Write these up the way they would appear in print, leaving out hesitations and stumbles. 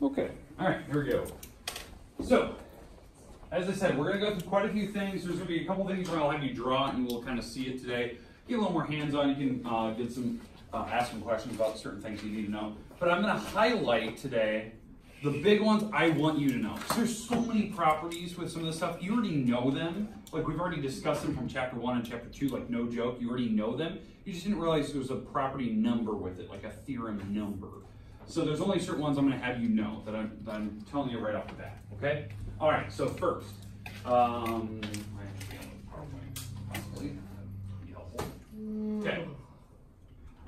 Okay, all right, here we go. So, as I said, we're going to go through quite a few things. There's going to be a couple things where I'll have you draw and we'll kind of see it today. Get a little more hands-on. You can get some, ask some questions about certain things you need to know. But I'm going to highlight today the big ones I want you to know. Because there's so many properties with some of this stuff. You already know them. Like we've already discussed them from chapter 1 and chapter 2, like no joke. You already know them. You just didn't realize there was a property number with it, like a theorem number. So there's only certain ones I'm going to have you know that I'm telling you right off the bat. Okay? All right, so first, okay,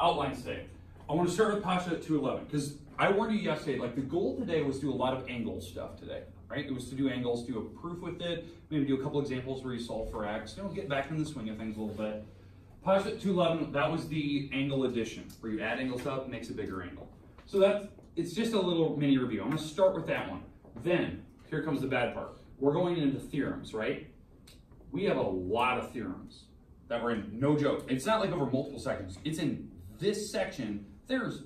outlines today. I want to start with postulate 211 because I warned you yesterday, like the goal today was to do a lot of angle stuff today, right? It was to do angles, do a proof with it, maybe do a couple examples where you solve for x, get back in the swing of things a little bit. Postulate 211, that was the angle addition, where you add angles up, makes a bigger angle. So it's just a little mini review. I'm going to start with that one. Then, here comes the bad part. We're going into theorems, right? We have a lot of theorems that we're in, no joke. It's not like over multiple sections. It's in this section, there's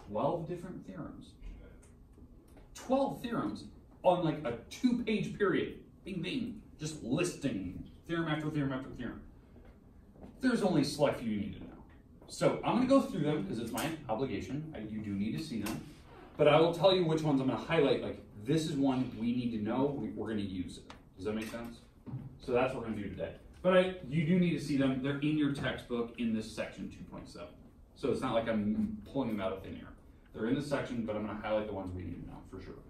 12 different theorems. 12 theorems on like a 2-page period. Bing, bing. Just listing theorem after theorem after theorem. There's only a select few you need to know. So I'm going to go through them because it's my obligation. You do need to see them. But I will tell you which ones I'm going to highlight. Like, this is one we need to know. We're going to use it. Does that make sense? So that's what we're going to do today. But you do need to see them. They're in your textbook in this section 2.7. So it's not like I'm pulling them out of thin air. They're in this section, but I'm going to highlight the ones we need to know for sure.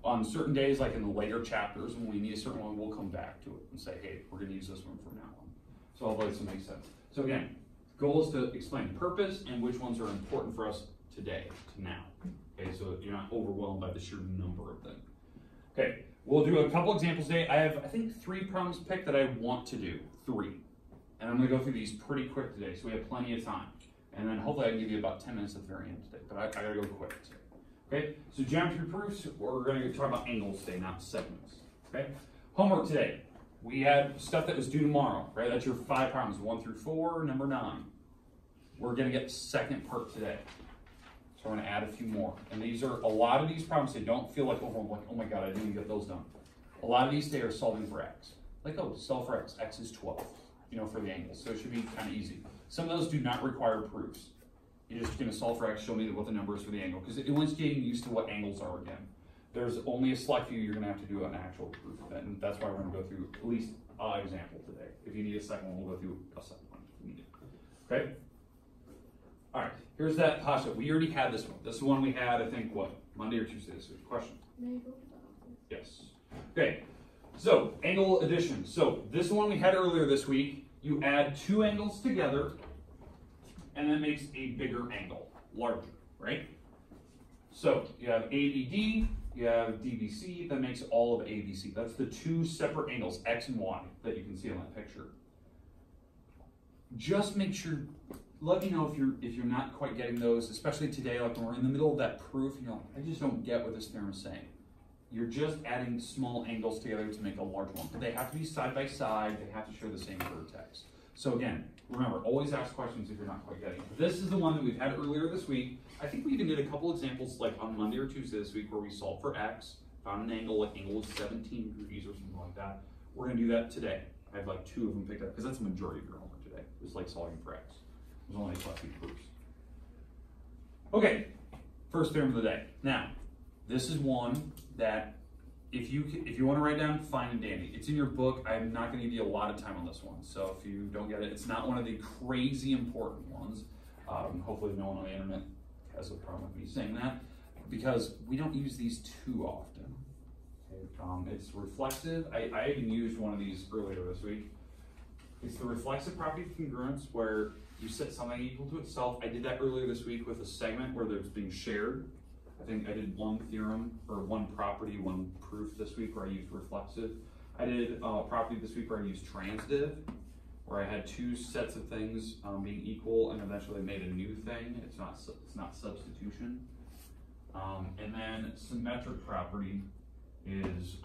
On certain days, like in the later chapters, when we need a certain one, we'll come back to it and say, hey, we're going to use this one from now on. So hopefully this will make sense. So again, the goal is to explain purpose and which ones are important for us today, to now. Okay, so you're not overwhelmed by the sheer number of them. Okay, we'll do a couple examples today. I have, I think, 3 problems picked that I want to do. 3. And I'm going to go through these pretty quick today, so we have plenty of time. And then hopefully I can give you about 10 minutes at the very end today, but I got to go quick today. Okay, so geometry proofs, we're going to talk about angles today, not segments. Okay, homework today. We had stuff that was due tomorrow, right? That's your 5 problems, 1 through 4, number 9. We're going to get the second part today. So we're going to add a few more. And these are, a lot of these problems, they don't feel like overwhelmed, like, oh my God, I didn't even get those done. A lot of these today are solving for x. Like, oh, solve for x. X is 12, for the angles. So it should be kind of easy. Some of those do not require proofs. You're just going to solve for x, show me what the number is for the angle. Because it wants getting used to what angles are again. There's only a select few you're going to have to do an actual proof of it. And that's why we're going to go through at least an example today. If you need a second one, we'll go through a second one if we need it. Okay? All right, here's that postulate. We already had this one. This one we had, I think, what? Monday or Tuesday this week. Question? Yes. Okay, so angle addition. So this one we had earlier this week. You add 2 angles together, and that makes a bigger angle, larger, right? So you have ABD, you have DBC, that makes all of ABC. That's the 2 separate angles, X and Y, that you can see on that picture. Just make sure, let me know if you're not quite getting those, especially today, like when we're in the middle of that proof, and you're like, I just don't get what this theorem is saying. You're just adding small angles together to make a large one. But they have to be side by side, they have to share the same vertex. So again, remember, always ask questions if you're not quite getting it. This is the one that we've had earlier this week. I think we even did a couple examples like on Monday or Tuesday this week where we solved for x, found an angle, like angle of 17 degrees or something like that. We're going to do that today. I have like 2 of them picked up because that's the majority of your homework today. It's like solving for x. There's only a few proofs. Okay, first theorem of the day. Now, this is one that if you want to write down, fine and dandy. It's in your book. I'm not going to give you a lot of time on this one. So if you don't get it, it's not one of the crazy important ones. Hopefully no one on the internet has a problem with me saying that because we don't use these too often. Okay. It's reflexive. I even used one of these earlier this week. It's the reflexive property of congruence where you set something equal to itself. I did that earlier this week with a segment where it's being shared. I think I did 1 theorem or 1 property, 1 proof this week where I used reflexive. I did property this week where I used transitive, where I had 2 sets of things being equal and eventually made a new thing. It's not substitution. And then symmetric property is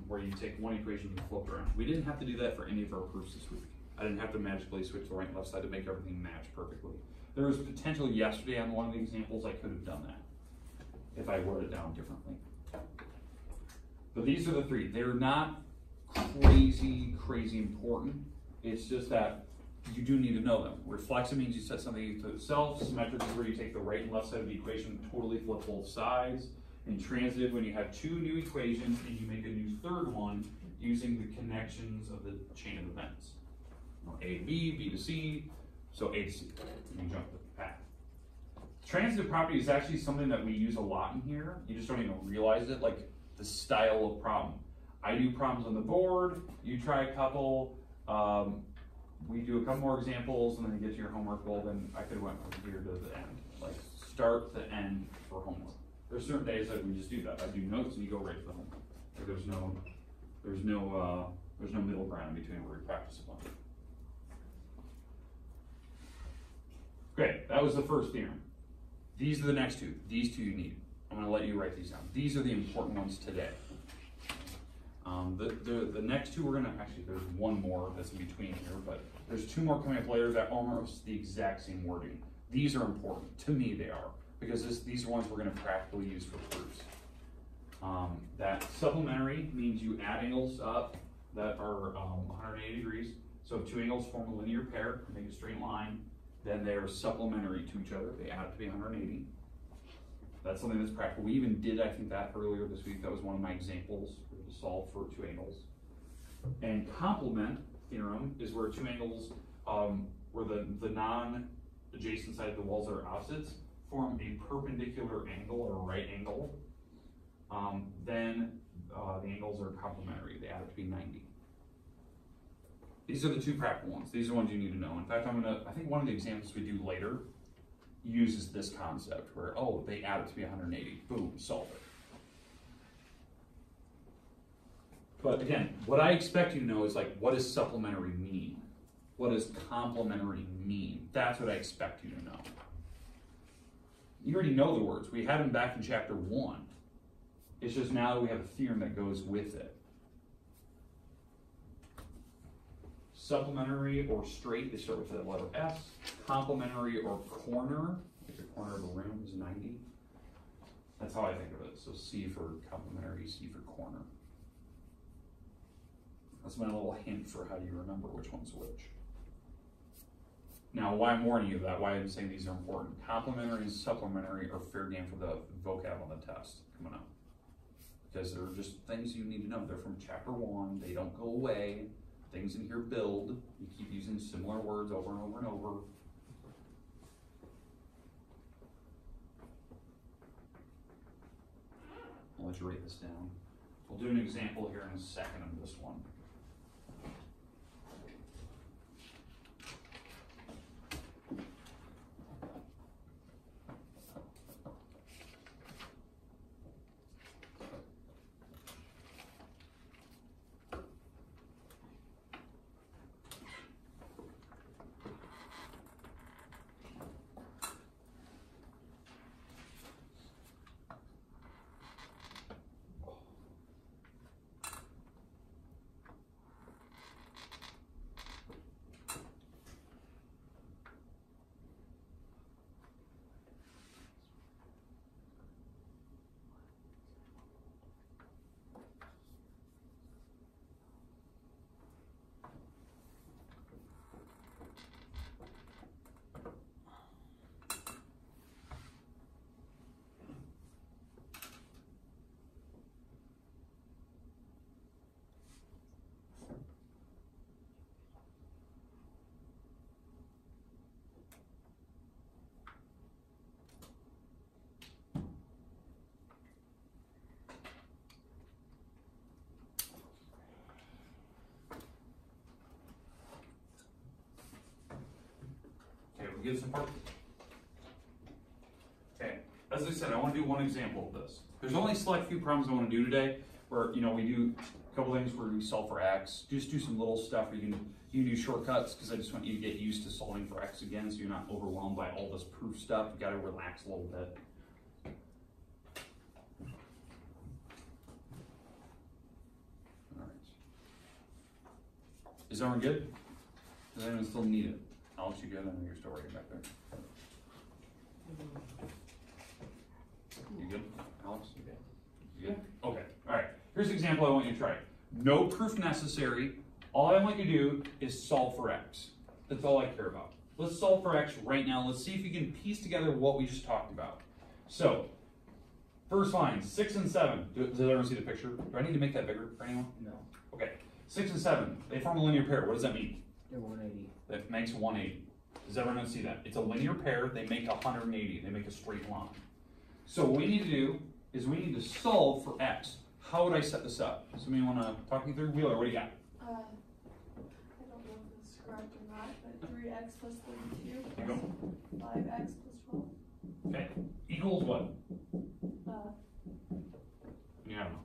where you take one equation and flip it around. We didn't have to do that for any of our proofs this week. I didn't have to magically switch the right and left side to make everything match perfectly. There was potential yesterday on one of the examples I could have done that. if I wrote it down differently. But these are the three. They're not crazy important. It's just that you do need to know them. Reflexive means you set something to itself. Symmetric is where you take the right and left side of the equation, totally flip both sides. And transitive, when you have two new equations and you make a new third one using the connections of the chain of events. A to B, B to C, so A to C. And you jump the path. Transitive property is actually something that we use a lot in here. You just don't even realize it, like the style of problem. I do problems on the board, you try a couple, we do a couple more examples, and then you get to your homework. Well, then I could have went from here to the end, like start to end for homework. There's certain days that we just do that. I do notes and you go right to the homework. Like there's no middle ground between where we practice a bunch. Great, that was the first theorem. These are the next two. These two you need. I'm going to let you write these down. These are the important ones today. The next two we're going to, actually there's one more that's in between here, but there's two more coming up later that are almost the exact same wording. These are important. To me they are, because these are ones we're going to practically use for proofs. That supplementary means you add angles up that are 180 degrees. So if two angles form a linear pair, make a straight line, then they are supplementary to each other. They add up to be 180. That's something that's practical. We even did, I think, that earlier this week. That was one of my examples to solve for two angles. And complement theorem is where two angles, where the non-adjacent side of the walls are opposites, form a perpendicular angle or a right angle. Then the angles are complementary. They add up to be 90. These are the two practical ones. These are the ones you need to know. In fact, I think one of the examples we do later uses this concept where, oh, they add it to be 180. Boom, solve it. But again, what I expect you to know is like, what does supplementary mean? What does complementary mean? That's what I expect you to know. You already know the words. We had them back in chapter 1. It's just now that we have a theorem that goes with it. Supplementary or straight, they start with the letter S. Complementary or corner, like the corner of a room is 90. That's how I think of it. So C for complementary, C for corner. That's my little hint for how you remember which one's which. Now, why I'm warning you of that, why I'm saying these are important. Complementary and supplementary are fair game for the vocab on the test coming up. Because they're just things you need to know. They're from chapter 1, they don't go away. Things in here build. You keep using similar words over and over and over. I'll let you write this down. We'll do an example here in a second of this one. Get some part. Okay, as I said, I want to do one example of this. There's only a select few problems I want to do today where, you know, we do a couple things where we solve for x. Just do some little stuff where you can do shortcuts, because I just want you to get used to solving for x again so you're not overwhelmed by all this proof stuff. You got to relax a little bit. All right. Is everyone good? Does anyone still need it? I'll let you go, then you're still writing back there. You good? Here's an example I want you to try. No proof necessary. All I want you to do is solve for x. That's all I care about. Let's solve for x right now. Let's see if you can piece together what we just talked about. So, first line, 6 and 7. Does everyone see the picture? Do I need to make that bigger for anyone? No. Okay. 6 and 7, they form a linear pair. What does that mean? They're 180. That makes 180. Does everyone see that? It's a linear pair. They make 180. They make a straight line. So what we need to do is we need to solve for x. How would I set this up? Somebody want to talk me through? Wheeler, what do you got? I don't know if this is correct or not, but 3x plus 32 There you plus 5x plus 12. Okay. Equals what? Yeah, I don't know.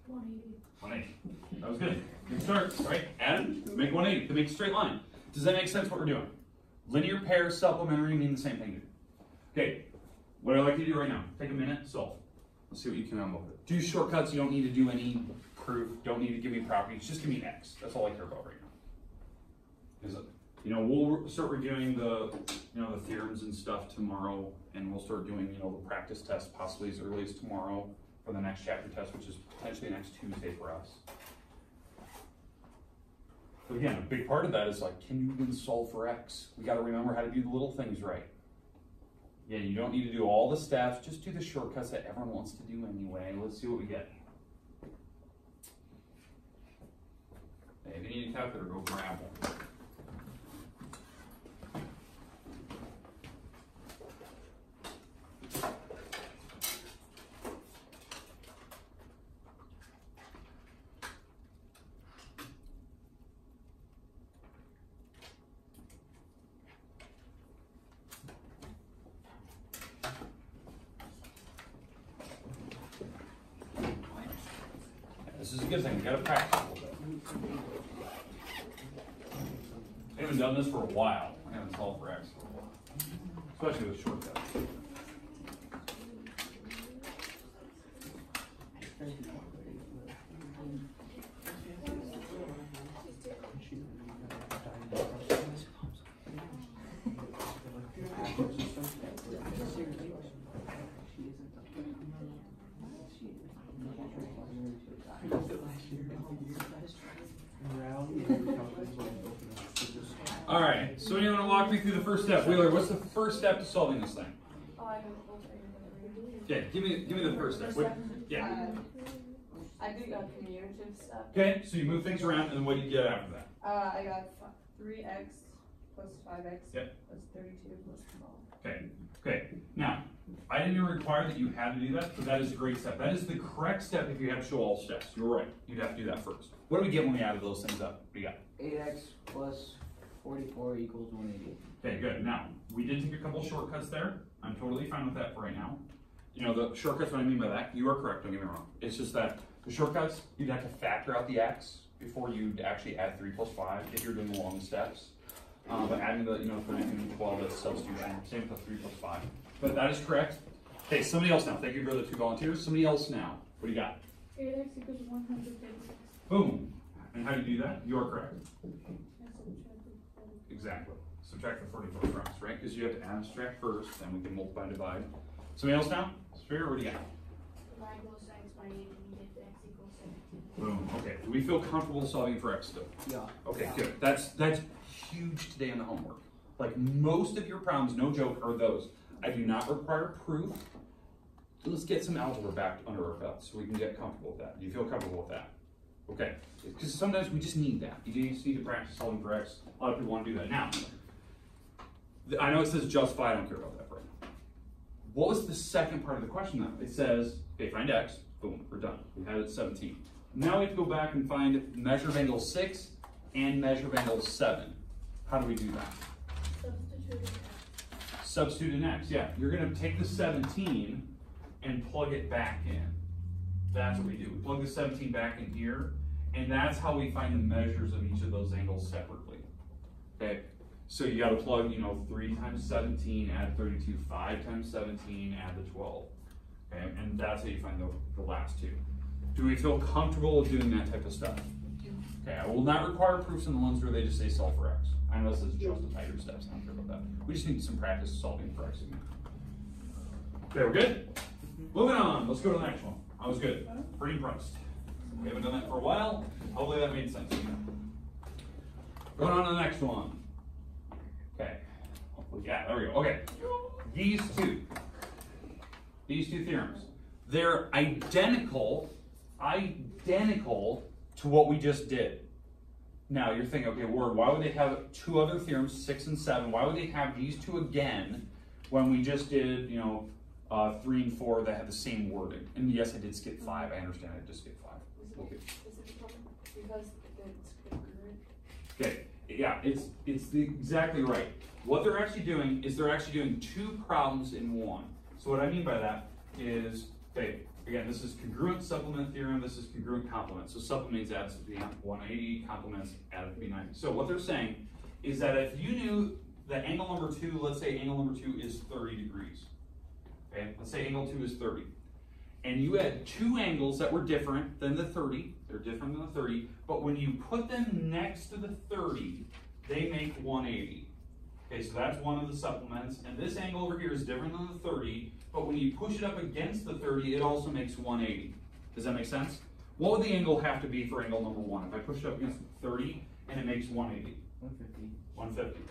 180. 180. That was good. Good start, right? Add, make 180 to make a straight line. Does that make sense what we're doing? Linear pairs, supplementary mean the same thing. Okay, what I'd like you to do right now, take a minute, solve. Let's see what you can come up with. Do shortcuts, you don't need to do any proof, don't need to give me properties, just give me x. That's all I care about right now. Is it, we'll start reviewing the theorems and stuff tomorrow, and we'll start doing, the practice test possibly as early as tomorrow for the next chapter test, which is potentially next Tuesday for us. But again, a big part of that is like, can you even solve for x? We got to remember how to do the little things right. Yeah, you don't need to do all the steps, just do the shortcuts that everyone wants to do anyway. Let's see what we get. Hey, if you need a calculator, go grab one. This is a good thing, we gotta practice a little bit. I haven't done this for a while. I haven't solved for x for a while, especially with shortcuts. All right, so you want to walk me through the first step? Wheeler, what's the first step to solving this thing? Oh, I don't know. Yeah, give me the first step. Yeah. I do commutative stuff. Okay, so you move things around, and then what do you get after that? I got 3x plus 5x Yep. plus 32 plus 12. Okay. Now, I didn't even require that you had to do that, but that is a great step. That is the correct step if you have to show all steps. You're right. You'd have to do that first. What do we get when we add those things up? What do you got? 8x plus 44 equals 180. Okay, good. Now, we did take a couple shortcuts there. I'm totally fine with that for right now. The shortcuts, what I mean by that, you are correct, don't get me wrong. It's just that the shortcuts, you'd have to factor out the x before you'd actually add 3 plus 5 if you're doing the long steps. But adding the 32 and 12, that's substitution. Same with the 3 plus 5. But that is correct. Okay, somebody else now. Thank you for the 2 volunteers. Somebody else now. What do you got? 8x equals 136. Boom. And how do you do that? You are correct. Exactly. Subtract the 44 from us, right? Because you have to add and subtract first, then we can multiply and divide. Somebody else now? Spirit, what do you got? Y equals x by 8 and you get x equals 17. Boom. Okay. Do we feel comfortable solving for x still? Yeah. Okay, good. That's huge today in the homework. Like most of your problems, no joke, are those. I do not require proof. Let's get some algebra back under our belt so we can get comfortable with that. Do you feel comfortable with that? Okay. Because sometimes we just need that. You just need to practice solving for x. A lot of people want to do that. Now, I know it says justify. I don't care about that right now. What was the second part of the question though? It says, okay, find x. Boom, we're done. We had it at 17. Now we have to go back and find measure of angle 6 and measure of angle 7. How do we do that? Substitute x. Substitute in x, yeah. You're going to take the 17 and plug it back in. That's what we do. We plug the 17 back in here, and that's how we find the measures of each of those angles separately. Okay, so you got to plug, 3 times 17, add 32, 5 times 17, add the 12. Okay, and that's how you find the last two. Do we feel comfortable with doing that type of stuff? Okay, I will not require proofs in the ones where they just say solve for x. I know this is just the tighter steps, I don't care about that. We just need some practice solving for x again. Okay, we're good? Moving on, let's go to the next one. That was good. Pretty impressed. We haven't done that for a while. Hopefully that made sense. Going on to the next one. Okay. Yeah, there we go. Okay. These two theorems, they're identical to what we just did. Now you're thinking, okay, why would they have two other theorems, 6 and 7? Why would they have these two again when we just did, 3 and 4 that had the same wording? And yes, I did skip 5. I understand I just skipped 5. Okay. Is it because it's congruent? Okay. Yeah, it's exactly right. What they're actually doing is they're actually doing two problems in one. So what I mean by that is, okay, again, this is congruent supplement theorem, this is congruent complement. So supplement means adds to be 180, complements added to be 90. So what they're saying is that if you knew that angle number 2, let's say angle number 2 is 30 degrees. Okay, let's say angle 2 is 30. And you had two angles that were different than the 30, they're different than the 30, but when you put them next to the 30, they make 180. Okay, so that's one of the supplements, and this angle over here is different than the 30, but when you push it up against the 30, it also makes 180. Does that make sense? What would the angle have to be for angle number 1? If I push it up against 30 and it makes 180? 150. 150,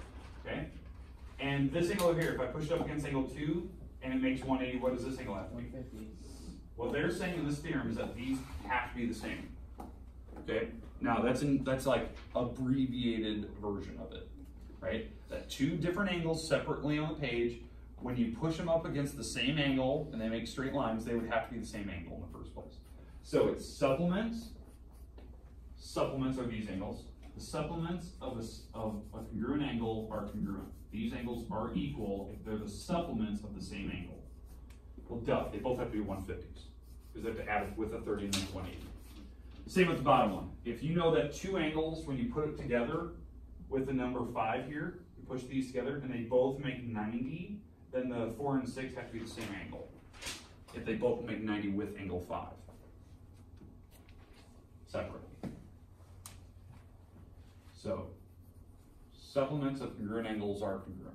okay? And this angle over here, if I push it up against angle 2 and it makes 180, what does this angle have to be? 150. What they're saying in this theorem is that these have to be the same. Okay? Now that's like abbreviated version of it, right? That two different angles separately on the page, when you push them up against the same angle and they make straight lines, they would have to be the same angle in the first place. So it's supplements. Supplements are these angles. The supplements of a congruent angle are congruent. These angles are equal if they're the supplements of the same angle. Well, duh, they both have to be 150s because they have to add it with a 30 and then 180. Same with the bottom one. If you know that two angles, when you put it together with the number 5 here, you push these together and they both make 90, then the 4 and 6 have to be the same angle. If they both make 90 with angle 5. Separate. So, supplements of congruent angles are congruent.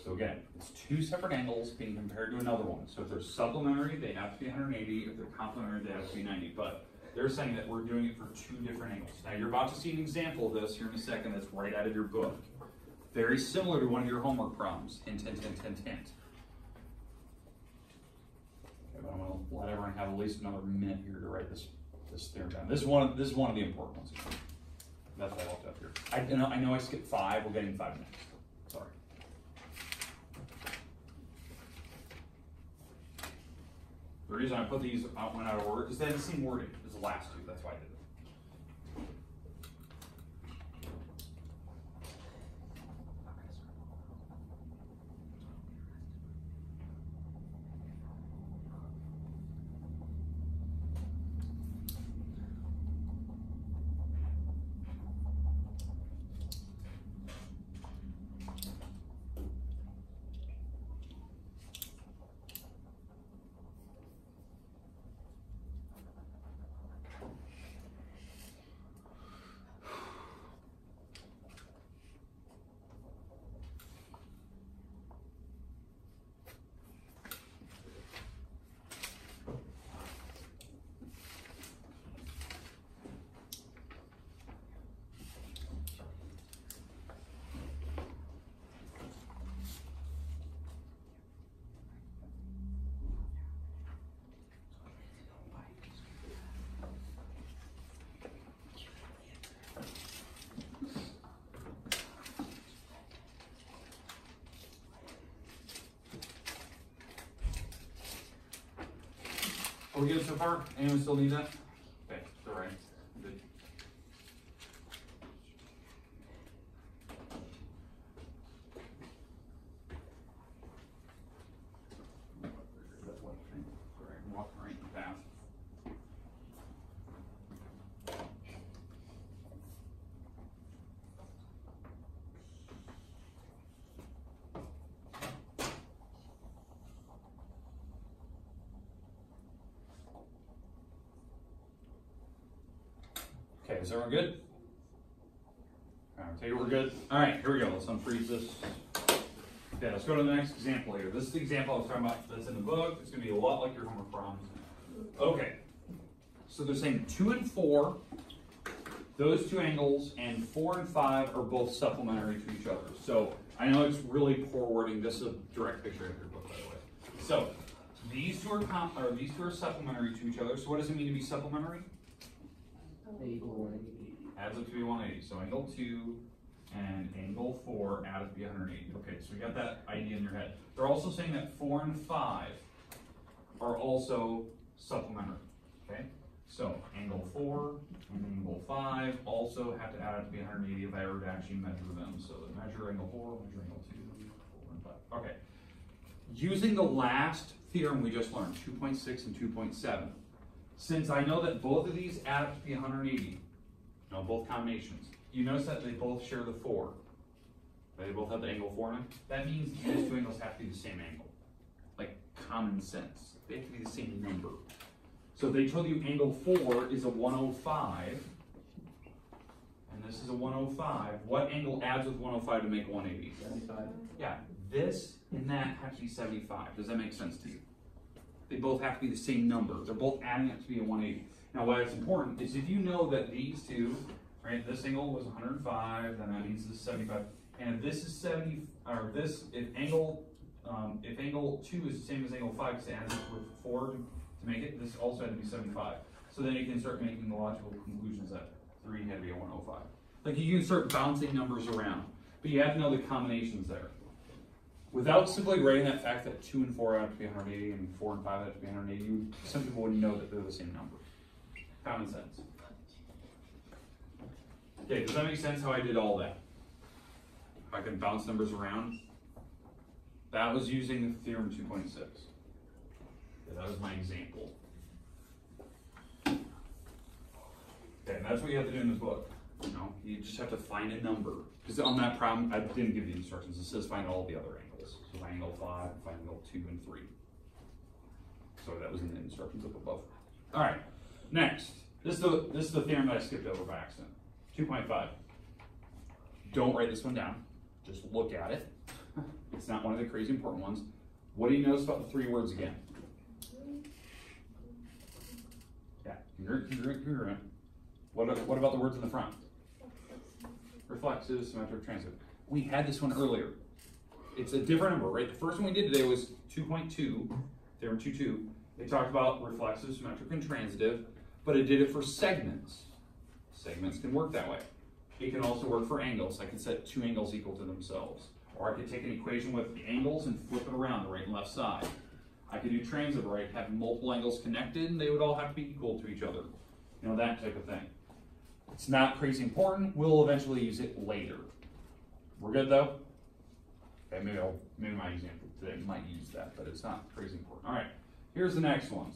So again, it's two separate angles being compared to another one. So if they're supplementary, they have to be 180. If they're complementary, they have to be 90. But they're saying that we're doing it for two different angles. Now you're about to see an example of this here in a second that's right out of your book. Very similar to one of your homework problems. Hint, hint, hint, hint, hint. Okay, but I'm going to let everyone have at least another minute here to write this theorem down. This is one of the important ones. That's what I left up here. I know I skipped 5. We're getting 5 minutes. Sorry. The reason I put these out of order because they had the same wording as the last two. That's why I did it. Are we good so far? Anyone still need that? Okay, it's all right. Good. That's one thing. Sorry, I'm walking right in the path. is everyone good? All right, take it we're good. All right, here we go. Let's unfreeze this. Okay, let's go to the next example here. This is the example I was talking about that's in the book. It's going to be a lot like your homework problems. Okay, so they're saying 2 and 4, those two angles, and 4 and 5 are both supplementary to each other. So I know it's really poor wording. This is a direct picture of your book, by the way. So these two are supplementary to each other. So what does it mean to be supplementary? They equal 180. Adds up to be 180. So angle 2 and angle 4 add up to be 180. Okay, so you got that idea in your head. They're also saying that 4 and 5 are also supplementary. Okay, so angle 4 and angle 5 also have to add up to be 180 if I were to actually measure them. So measure angle 4, measure angle 2, 4 and 5. Okay, using the last theorem we just learned, 2.6 and 2.7, since I know that both of these add up to be 180, both combinations, you notice that they both share the 4. They both have the angle 4 in them. That means these two angles have to be the same angle. Like common sense. They have to be the same number. So if they told you angle 4 is a 105, and this is a 105, what angle adds with 105 to make 180? 75. Yeah, this and that have to be 75. Does that make sense to you? They both have to be the same number. They're both adding up to be a 180. Now, why it's important is if you know that these two, right, this angle was 105, then that means this is 75. And if this is 70, or this, if angle 2 is the same as angle 5, because it adds up with 4 to make it, this also had to be 75. So then you can start making the logical conclusions that 3 had to be a 105. Like you can start bouncing numbers around, but you have to know the combinations there. Without simply writing that fact that 2 and 4 have to be 180 and 4 and 5 have to be 180, you simply wouldn't know that they're the same number. Common sense. Okay, does that make sense how I did all that? If I can bounce numbers around? That was using Theorem 2.6. Okay, that was my example. Okay, and that's what you have to do in this book. You just have to find a number. Because on that problem, I didn't give the instructions. It says find all the other angles. So find angle 5, find angle 2 and 3. So that was in the instructions up above. All right, next. This is the theorem that I skipped over by accident. 2.5. Don't write this one down. Just look at it. It's not one of the crazy important ones. What do you notice about the 3 words again? Yeah, congruent. What about the words in the front? Reflexive, symmetric, transitive. We had this one earlier. It's a different number, right? The first one we did today was 2.2, Theorem 2.2. They talked about reflexive, symmetric, and transitive, but it did it for segments. Segments can work that way. It can also work for angles. I could set 2 angles equal to themselves. Or I could take an equation with the angles and flip it around the right and left side. I could do transitive, where I could have multiple angles connected and they would all have to be equal to each other. That type of thing. It's not crazy important. We'll eventually use it later. We're good though? Okay, maybe my example today might use that, but it's not crazy important. All right, here's the next ones.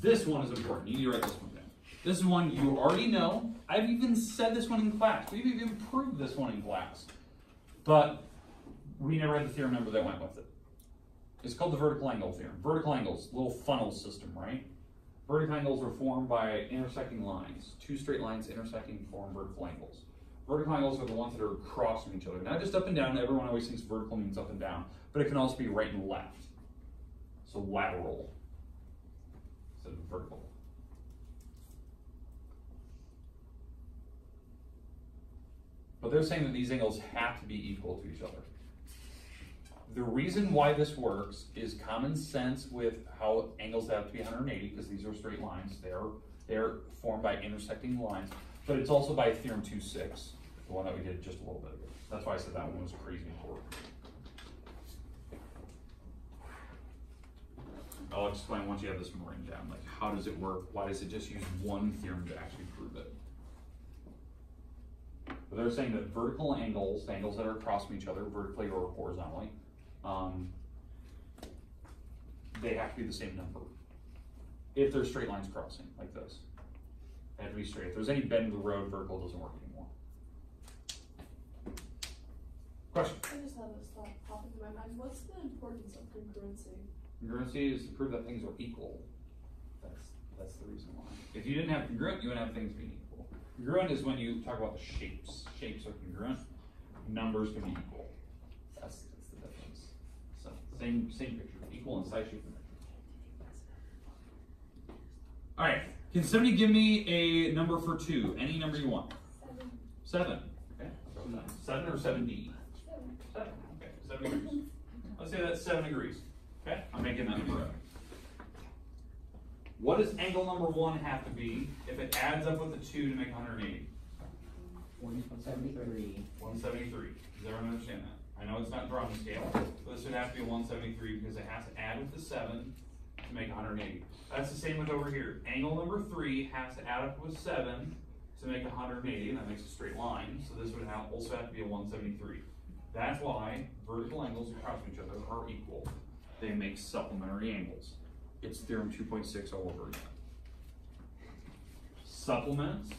This one is important. You need to write this one down. This is one you already know. I've even said this one in class. We've even proved this one in class. But we never had the theorem number that went with it. It's called the vertical angle theorem. Vertical angles, little funnel system, right? Vertical angles are formed by intersecting lines. 2 straight lines intersecting form vertical angles. Vertical angles are the ones that are across from each other. Not just up and down. Everyone always thinks vertical means up and down. But it can also be right and left. So lateral instead of vertical. But they're saying that these angles have to be equal to each other. The reason why this works is common sense with how angles have to be 180, because these are straight lines. They're formed by intersecting lines, but it's also by Theorem 2.6, the one that we did just a little bit ago. That's why I said that one was crazy important. I'll explain once you have this one written down, like how does it work? Why does it just use one theorem to actually prove it? But they're saying that vertical angles, the angles that are across from each other, vertically or horizontally, they have to be the same number. If there's straight lines crossing, like this. They have to be straight. If there's any bend in the road, vertical doesn't work anymore. Question? I just have this thought pop into my mind. What's the importance of congruency? Congruency is to prove that things are equal. That's the reason why. If you didn't have congruent, you would have things being equal. Congruent is when you talk about the shapes. Shapes are congruent. Numbers can be equal. That's the difference. So same picture. Equal in size, shape, and measure. All right. Can somebody give me a number for 2? Any number you want. 7. Okay. 7 or 7D? 7. Okay. 7 degrees. Let's say that's 7 degrees. Okay. I'm making that number up. What does angle number 1 have to be if it adds up with a 2 to make 180? 173. 173. Does everyone understand that? I know it's not drawing scale, but this would have to be a 173 because it has to add with the 7 to make 180. That's the same with over here. Angle number 3 has to add up with 7 to make 180, and that makes a straight line. So this would also have to be a 173. That's why vertical angles across each other are equal. They make supplementary angles. It's theorem 2.6 all over again. Supplements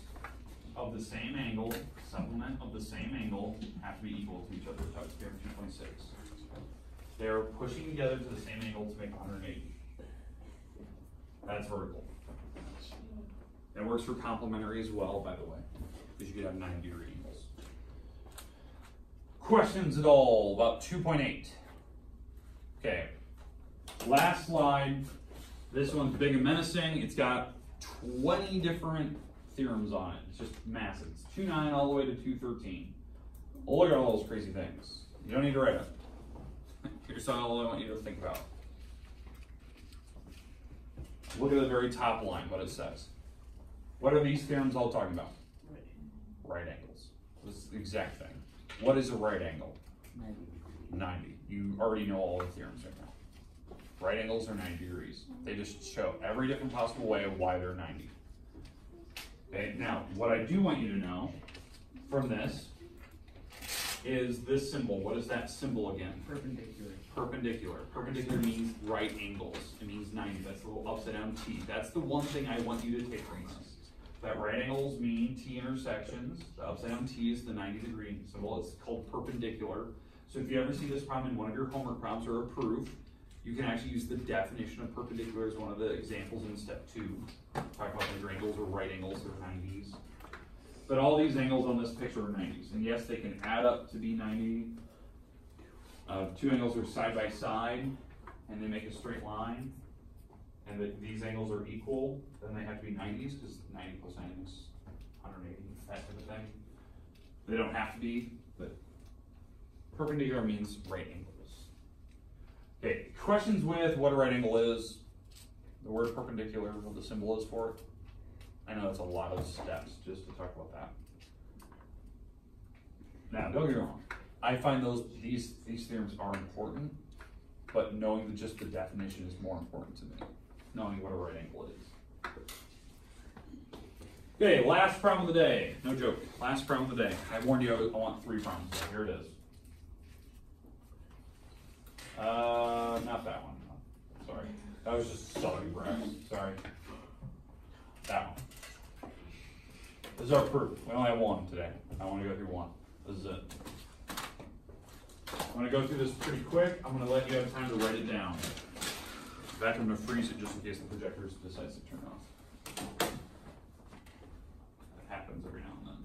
of the same angle, have to be equal to each other. That's theorem 2.6. They're pushing together to the same angle to make 180. That's vertical. That works for complementary as well, by the way, because you could have 90-degree angles. Questions at all about 2.8? Okay. Last slide. This one's big and menacing. It's got 20 different theorems on it. It's just massive. It's 2.9 all the way to 2.13. Look at all those crazy things. You don't need to write them. Here's all I want you to think about. Look at the very top line, what it says. What are these theorems all talking about? Right angles. This is the exact thing. What is a right angle? 90. You already know all the theorems right now. Right angles are 90 degrees. They just show every different possible way of why they're 90. Okay, now what I do want you to know from this is this symbol. What is that symbol again? Perpendicular. Perpendicular. Perpendicular means right angles. It means 90. That's the little upside down T. That's the one thing I want you to take from this. That right angles mean T intersections. The upside down T is the 90-degree symbol. It's called perpendicular. So if you ever see this problem in one of your homework problems or a proof, you can actually use the definition of perpendicular as one of the examples in step 2. Talk about whether angles are right angles or 90s. But all these angles on this picture are 90s. And yes, they can add up to be 90. 2 angles are side by side, and they make a straight line. And these angles are equal, then they have to be 90s, because 90 plus 90 is 180, that type of thing. They don't have to be, but perpendicular means right angles. Okay, questions with what a right angle is, the word perpendicular, what the symbol is for it. I know that's a lot of steps just to talk about that. Now, don't get me wrong. I find these theorems are important, but knowing just the definition is more important to me. Knowing what a right angle is. Okay, last problem of the day. No joke. Last problem of the day. I warned you I want 3 problems. So here it is. Not that one. Sorry. That was just soggy breath. Sorry. That one. This is our proof. We only have 1 today. I want to go through 1. This is it. I'm going to go through this pretty quick. I'm going to let you have time to write it down. In fact, I'm going to freeze it just in case the projector decides to turn off. That happens every now and then.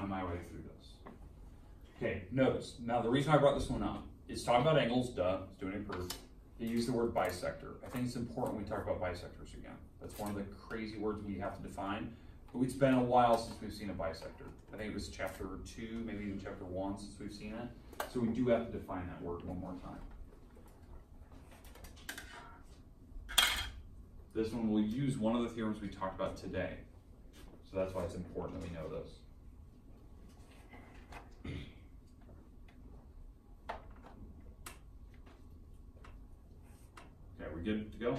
find my way through this. Okay, notice, now the reason I brought this one up is talking about angles, duh, it's doing a proof. They use the word bisector. I think it's important we talk about bisectors again. That's one of the crazy words we have to define. But it's been a while since we've seen a bisector. I think it was chapter 2, maybe even chapter 1 since we've seen it. So we do have to define that word one more time. This one will use one of the theorems we talked about today. So that's why it's important that we know this. Okay, we good to go?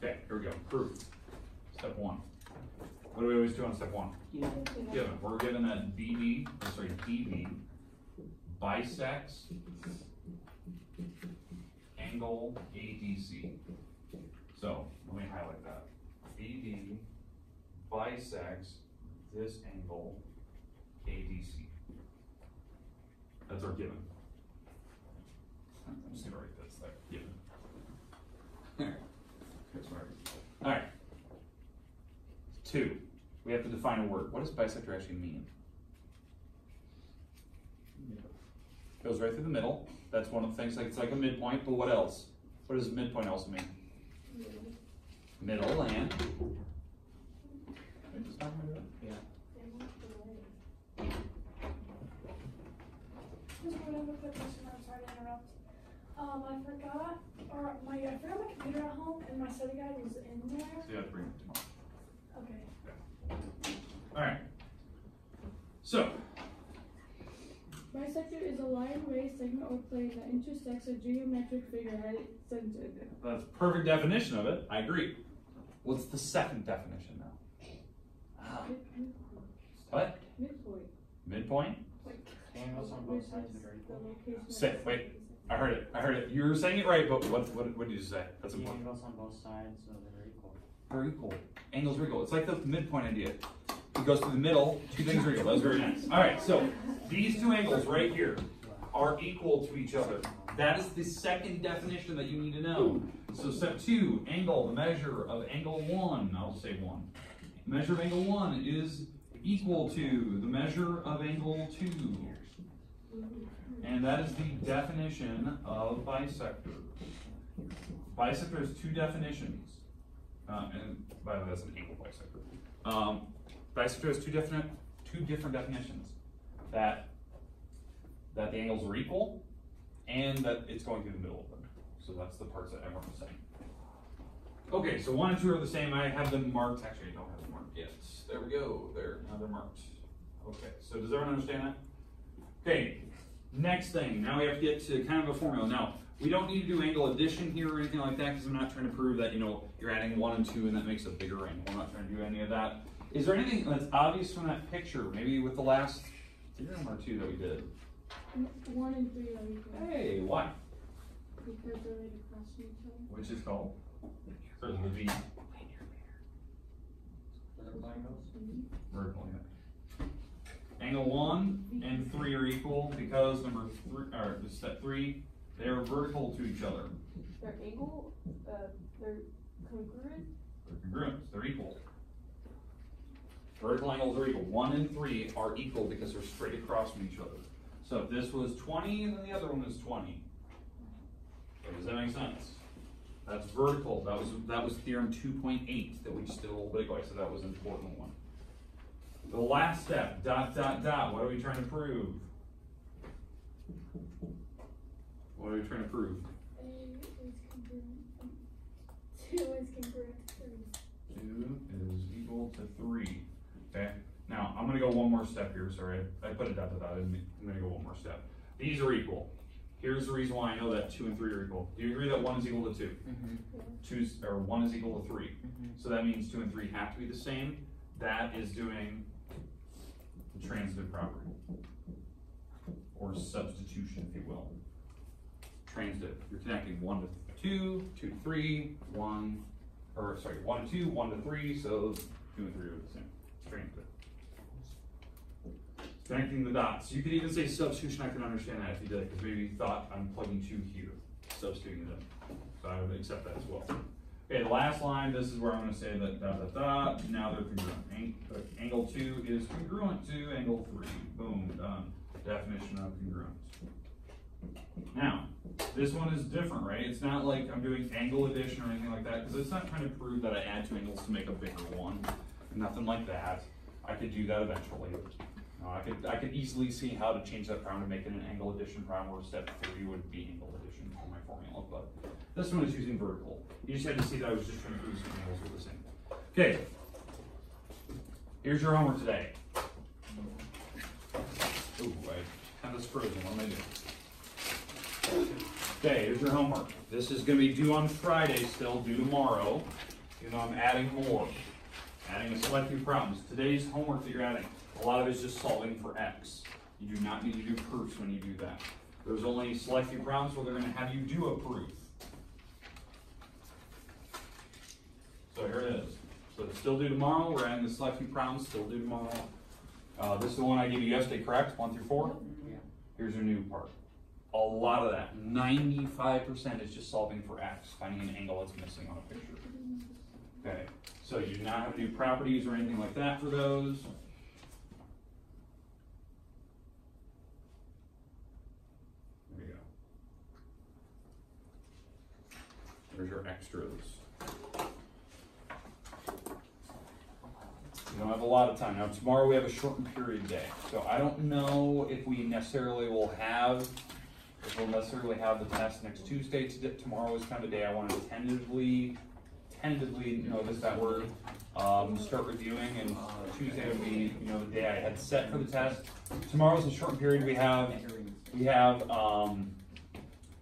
Okay, here we go. Proof. Step 1. What do we always do on step 1? Given. We're given that DB bisects angle ADC. So let me highlight that. BD bisects this angle ADC. That's our given. I'm just gonna write this there. Given. Okay, sorry. All right. 2. We have to define a word. What does bisector actually mean? Goes right through the middle. That's one of the things. Like it's like a midpoint. But what else? What does midpoint also mean? Middle and. Yeah. Just one other quick question, I'm sorry to interrupt. I forgot my computer at home and my study guide was in there. So you have to bring it tomorrow. Okay. All right. So. Bisector is a line, ray, segment, or plane that intersects a geometric figurehead centered. That's a perfect definition of it. I agree. What's the second definition now? What? Midpoint. Midpoint? Angles on both sides of the equal. Say, wait. I heard it. I heard it. You were saying it right, but what did you say? That's The important. angles on both sides, so they're equal. They're equal. Angles are equal. It's like the midpoint idea. It goes through the middle, two things are equal. That was very nice. All right, so these two angles right here are equal to each other. That is the second definition that you need to know. So step 2, angle, the measure of angle 1, I'll say 1. Measure of angle 1 is equal to the measure of angle 2. And that is the definition of bisector. Bisector has two definitions. And by the way, that's an angle bisector. Bisector has two different definitions. That the angles are equal and that it's going through the middle of them. So that's the parts that everyone was saying. Okay, so 1 and 2 are the same. I have them marked. Actually, I don't have them marked yet. There we go. There, now they're marked. Okay, so does everyone understand that? Okay, next thing. Now we have to get to kind of a formula. Now, we don't need to do angle addition here or anything like that because I'm not trying to prove that, you're adding 1 and 2 and that makes a bigger angle. I'm not trying to do any of that. Is there anything that's obvious from that picture? Maybe with the last theorem or 2 that we did? 1 and 3 are equal. Hey, why? Because they're right across from each other. Which is called? So the V. Vertical, yeah. Angle 1 and 3 are equal because step 3, they are vertical to each other. They're angle, they're congruent. They're congruent, they're equal. Vertical angles are equal. 1 and 3 are equal because they're straight across from each other. So if this was 20 and then the other one is 20. Does that make sense? That's vertical. That was theorem 2.8 that we just did a little bit ago. I said that was an important one. The last step, ... What are we trying to prove? What are we trying to prove? A is congruent. 2 is congruent to 3. 2 is equal to 3. Okay. Now I'm going to go one more step here. Sorry, I put a ... I'm going to go one more step. These are equal. Here's the reason why I know that 2 and 3 are equal. Do you agree that 1 is equal to 2? Mm-hmm. 1 is equal to 3. Mm-hmm. So that means 2 and 3 have to be the same. That is doing the transitive property. Or substitution, if you will. Transitive. You're connecting 1 to 2, 2 to 3, 1 to 2, 1 to 3, so 2 and 3 are the same. It's transitive. Connecting the dots. You could even say substitution. I can understand that if you did, because maybe you thought I'm plugging 2 here, substituting them. So I would accept that as well. Okay, the last line, this is where I'm gonna say that now they're congruent. Angle 2 is congruent to angle 3. Boom, done. Definition of congruence. Now, this one is different, right? It's not like I'm doing angle addition or anything like that, because it's not trying to prove that I add 2 angles to make a bigger one. Nothing like that. I could do that eventually. I could easily see how to change that problem to make it an angle addition problem, where step 3 would be angle addition for my formula, but this one is using vertical. You just had to see that I was just trying to prove some angles with this thing. Okay, here's your homework today. Ooh, I have this frozen, what am I doing? Okay, here's your homework. This is going to be due on Friday still, due tomorrow. You know, I'm adding more. Adding a selective problems. Today's homework that you're adding, a lot of it is just solving for x. You do not need to do proofs when you do that. There's only selective problems where they're going to have you do a proof. So here it is. So it's still due tomorrow. We're adding the selective problems, still due tomorrow. This is the one I gave you yesterday, correct? 1 through 4? Yeah. Here's your new part. A lot of that, 95% is just solving for x, finding an angle that's missing on a picture. Okay, so you do not have to do properties or anything like that for those. There you go. There's your extras. You don't have a lot of time. Now tomorrow we have a shortened period day. So I don't know if we necessarily will have, the test next Tuesday. Tomorrow is kind of a day I want to tentatively notice that word, start reviewing, and Tuesday would be, the day I had set for the test. Tomorrow's a shortened period. We have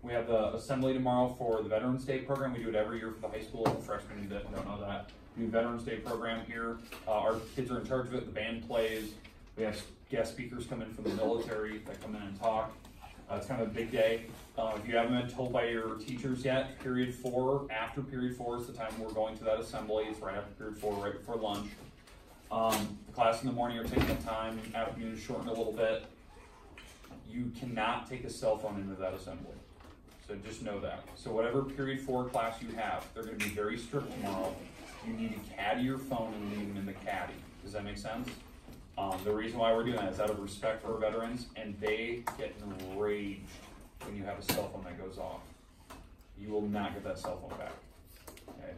the assembly tomorrow for the Veterans Day program. We do it every year for the high school freshmen that don't know that. New Veterans Day program here. Our kids are in charge of it. The band plays. We have guest speakers come in from the military that come in and talk. It's kind of a big day. If you haven't been told by your teachers yet, period 4, after period 4 is the time we're going to that assembly. It's right after period 4, right before lunch. The class in the morning are taking the time, afternoon is shortened a little bit. You cannot take a cell phone into that assembly. So just know that. So whatever period 4 class you have, they're going to be very strict tomorrow. You need to caddy your phone and leave them in the caddy. Does that make sense? The reason why we're doing that is out of respect for our veterans, and they get enraged when you have a cell phone that goes off. You will not get that cell phone back. Okay?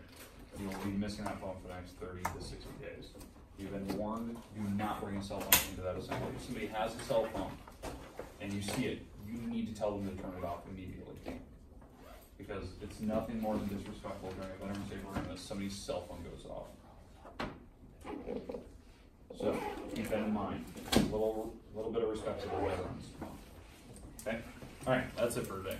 You will be missing that phone for the next 30 to 60 days. You've been warned, do not bring a cell phone into that assembly. If somebody has a cell phone and you see it, you need to tell them to turn it off immediately. Because it's nothing more than disrespectful during a Veterans Day program that somebody's cell phone goes off. So keep that in mind. A little bit of respect to the veterans. Okay? All right, that's it for today.